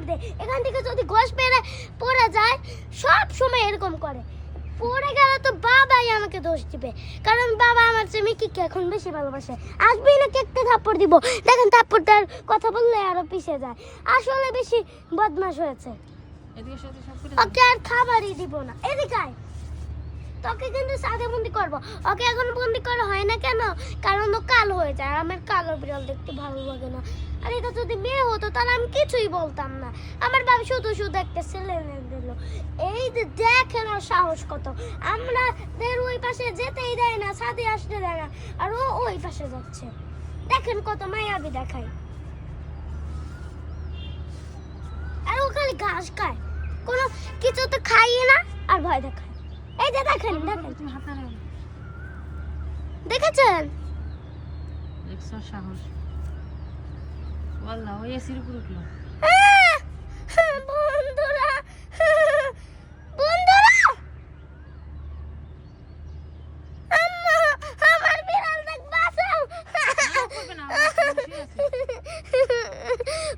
দে। এখান থেকে যদি ঘষ পেরে পড়ে যায় সব সময় এরকম করে। পড়ে গেলে তো বাবাই আমাকে দোষ দিবে, কারণ বাবা আমার চেয়ে মিকিকে এখন বেশি ভালোবাসে। আসবেই না কেকতে থাপ্পড় দিব, দেখেন থাপ্পড়টার কথা বললে আরো পিছিয়ে যায়। আসলে বেশি বদমাশ হয়েছে, ওকে আর খাবারই দিব না। এদিকে আয়, তোকে কিন্তু সাথে বন্দি করবো। ওকে এখন বন্দি করা হয় না কেন, কারণ ও কালো হয়ে যায়। আমার কালো বিড়াল দেখতে ভালো লাগে না। আর এটা যদি মেয়ে হতো তাহলে আমি কিছুই বলতাম না। আমার বাবা শুধু শুধু একটা ছেলে এনে দিল। এই যে দেখেন ওর সাহস কত, আমাদের ওই পাশে যেতেই দেয় না, সাথে আসতে দেয় না, আর ও ওই পাশে যাচ্ছে। দেখেন কত মায়াবী দেখায়, আর ও খালি ঘাস খায়, কোনো কিছু তো খাইয়ে না, আর ভয় দেখায়। এই যে দেখেন দেখেন, দেখেছেন সাহস বললা ওই এসির উপর উঠলো। বন্ধুরা বন্ধুরা, আম্মা আমার বিড়াল দেখ, বাঁচাও।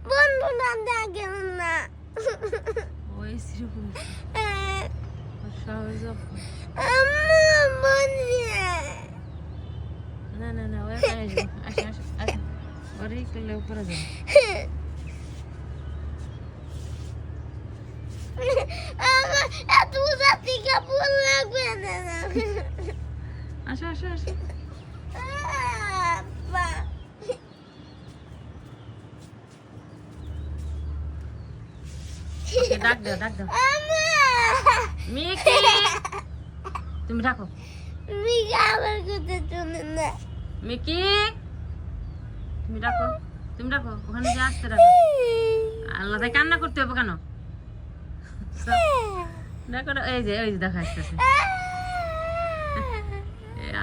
বন্ধুরা দেখেন না, ওই এসির উপর সাহস। আম্মা বন্ধুরা, না না না ওই এখানে আসবে, আসে আসে আসে ওরে করলে উপরে যাবে। আমার এত জাতি কাপড় লাগবে না। আসো আসো আসো। আব্বা, ওকে ডাক দাও ডাক দাও। আম্মা, মিকি তুমি ডাকো। মিকি আমার কথা শুনে না। মিকি তুমি ডাকো, তুমি ডাকো, ওখানে যে আসতে ডাকো। আল্লাহ তাই কান্না করতে হবে কেন? দেখো এই যে ওই যে দেখা আসতেছে।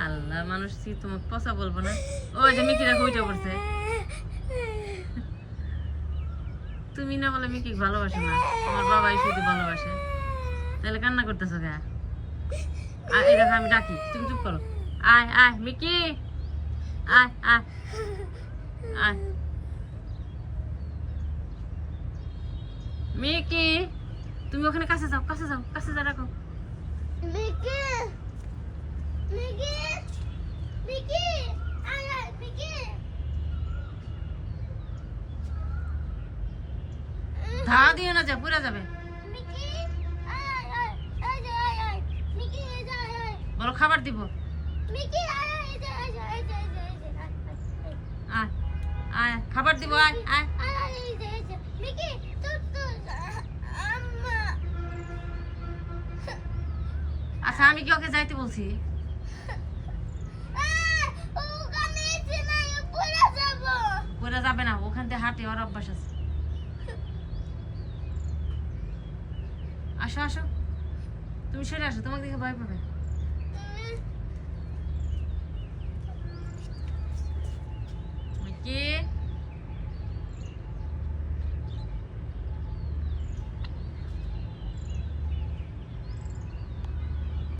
আল্লাহ মানুষ তোমাকে পচা বলবো না। ওই যে মিকি দেখো উঠে পড়ছে। তুমি না বলে মিকি ভালোবাসে না, তোমার বাবাই শুধু ভালোবাসে, তাহলে কান্না করতেছো কে? এই দেখো আমি ডাকি, তুমি চুপ করো। আয় আয় মিকি, আয় আয় আয়। মিকি তুমি ওখানে কাছে যাও, কাছে যাও, কাছে যা রাখো। মিকি মিকি মিকি, আয় আয় মিকি। ধা দিও না, যা পুরা যাবে। মিকি আয় আয় আয়, এই যে আয় আয় মিকি, এই যে আয় আয় বলো খাবার দিব। মিকি, আয় আয়, এই যে এই যে এই যে এই যে এই যে আয় আয় খাবার দিব, আয় আয়। আয় আয়, এই যে এই যে মিকি, তুই আম্মা। আচ্ছা আমি কি ওকে যাইতে বলছি? ওখানে এসে না, পড়ে যাবো। পুরা যাবে না, ওখান থেকে হাঁটে ওর অভ্যাস আছে। আসো আসো তুমি সরে আসো, তোমাকে দেখে ভয় পাবে।